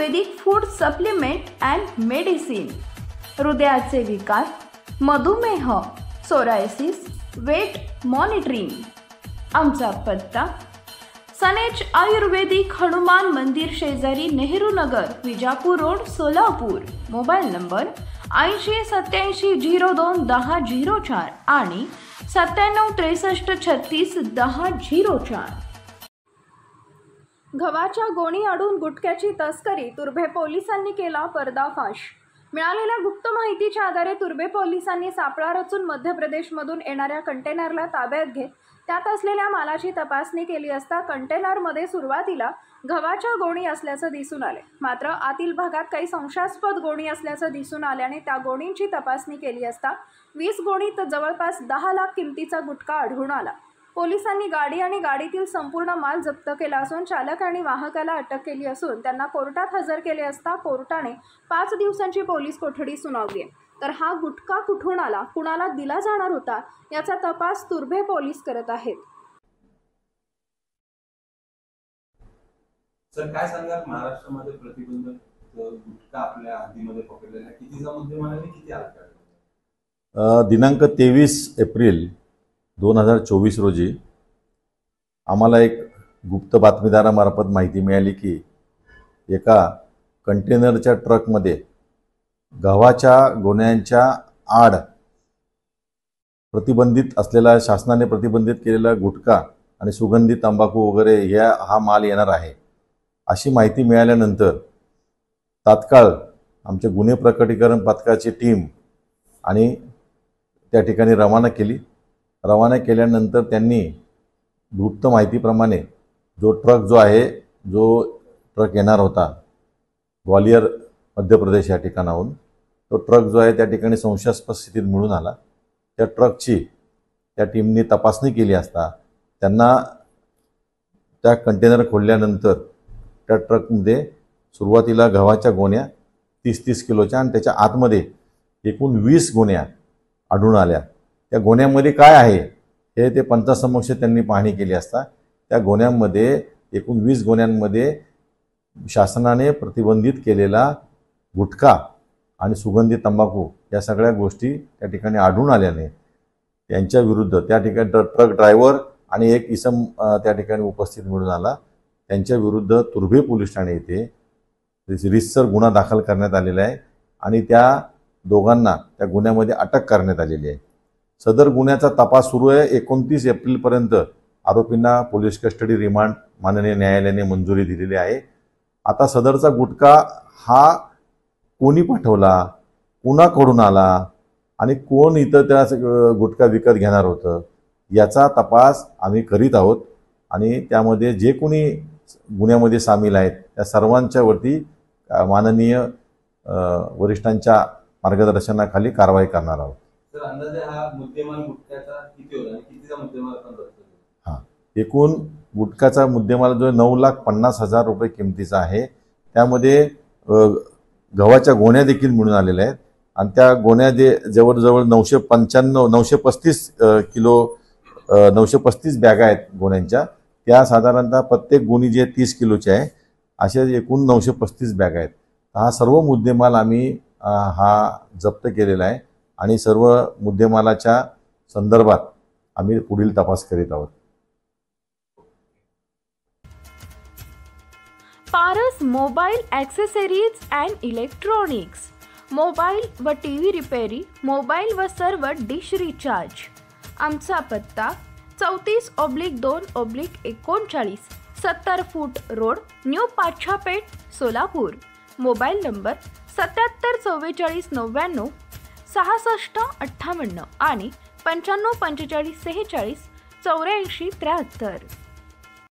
Ayurvedic food supplement and medicine, हृदयाचे विकार, मधुमेह, सोरायसिस, वेट मॉनिटरिंग। आमचा पत्ता सनेज आयुर्वेदिक हनुमान मंदिर शेजारी Nehru Nagar, Vijapur road, Solapur. Mobile number 8087021004 आणि 9763361004। गव्हाच्या गोणी अडून गुटख्याची तस्करी, तुर्भे पोलिसांनी केला पर्दाफाश। मिळालेल्या गुप्त माहितीच्या आधारे तुर्भे पोलिसांनी सापळा रचून मध्य प्रदेशमधून येणाऱ्या कंटेनरला ताब्यात घेत त्यात असलेल्या मालाची तपासणी केली असता कंटेनरमध्ये सुरुवातीला गव्हाच्या गोणी असल्याचं दिसून आले। मात्र आतील भागात काही संशयास्पद गोणी असल्याचं दिसून आल्याने त्या गोणींची तपासणी केली असता 20 गोणीत जवळपास 10 लाख किमतीचा गुटखा आढळून आला। पोलिसांनी गाडी आणि गाडीतील संपूर्ण माल जप्त केला असून चालक आणि वाहकाला अटक केली असून त्यांना कोर्टात हजर केले असता कोर्टाने 5 दिवसांची पोलीस कोठडी सुनावली आहे। तर हा गुटखा कुठून आला, कुणाला दिला जाणार होता याचा तपास तुर्भे पोलीस करत आहेत। सर काय सांगाल, महाराष्ट्रामध्ये प्रतिबंधित गुटखा आपल्या हद्दीमध्ये पकडलेला कितीचा मुद्देमाल आणि किती आला? दिनांक 23 एप्रिल 2024 रोजी आम्हाला एक गुप्त बातमीदारामार्फत माहिती मिळाली की एका कंटेनरच्या ट्रकमध्ये गव्हाच्या गोण्यांच्या आड प्रतिबंधित असलेला, शासनाने प्रतिबंधित केलेला गुटखा आणि सुगंधी तंबाखू वगैरे हा माल येणार आहे अशी माहिती मिळाल्यानंतर तात्काळ आमचे गुन्हे प्रकटीकरण पथकाची टीम आणि त्या ठिकाणी रवाना केल्यानंतर त्यांनी गुप्त माहितीप्रमाणे जो ट्रक येणार होता ग्वालियर मध्य प्रदेश या ठिकाणाहून, तो ट्रक जो आहे त्या ठिकाणी संशयास्पद स्थितीत मिळून आला। त्या ट्रकची त्या टीमने तपासणी केली असता त्यांना त्या कंटेनर खोलल्यानंतर त्या ट्रकमध्ये सुरुवातीला गव्हाच्या गोण्या 30-30 किलोच्या आणि त्याच्या आतमध्ये एकूण 20 गोण्या आढळून आल्या। त्या गोण्यांमध्ये काय आहे हे ते पंचासमक्ष त्यांनी पाहणी केली असता त्या गोण्यांमध्ये एकूण 20 गोण्यांमध्ये शासनाने प्रतिबंधित केलेला गुटखा आणि सुगंधी तंबाखू या सगळ्या गोष्टी त्या ठिकाणी आढळून आल्याने त्यांच्या विरुद्ध त्या ठिकाणी ट्रक ड्रायव्हर आणि एक इसम त्या ठिकाणी उपस्थित मिळून आला। त्यांच्या विरुद्ध तुर्भे पोलीस ठाणे येथे रितसर गुन्हा दाखल करण्यात आलेला आहे आणि त्या दोघांना त्या गुन्ह्यामध्ये अटक करण्यात आलेली आहे। सदर गुन्ह्याचा तपास सुरू आहे। 29 एप्रिलपर्यंत आरोपींना पोलीस कस्टडी रिमांड माननीय न्यायालयाने मंजुरी दिलेली आहे। आता सदरचा गुटखा हा कोणी पाठवला, कुणाकडून आला आणि कोण इथं त्या गुटखा विकत घेणार होतं याचा तपास आम्ही करीत आहोत आणि त्यामध्ये जे कोणी गुन्ह्यामध्ये सामील आहेत त्या सर्वांच्या वरती माननीय वरिष्ठांच्या मार्गदर्शनाखाली कारवाई करणार आहोत। सर अंदाजे हा मुद्देमाल गुटख्याचा किती होता आणि कितीचा मुद्देमाल आपण धरतो? एकूण गुटख्याचा मुद्देमाल जो 9,50,000 रुपये किमतीचा आहे। त्यामध्ये गव्हाच्या गोण्या देखील मिळून आलेल्या आहेत आणि त्या गोण्या जे जवळजवळ 935 किलो 935 बॅगा आहेत गोण्यांच्या, त्या साधारणतः प्रत्येक गोणी जे 30 किलोचे आहे अशा एकूण 935 बॅगा आहेत। हा सर्व मुद्देमाल आम्ही जप्त केलेला आहे आणि सर्व मुद्देमालाच्या संदर्भात आम्ही पुढील तपास करीत आहोत। Paras mobile accessories and electronics, mobile व टीव्ही रिपेरी, मोबाईल व सर्व डिश रिचार्ज। आमचा पत्ता 34/2/39 70 फूट road, new Pachhapeth, Solapur. Mobile number 774499 6658 आणि 954546 8473।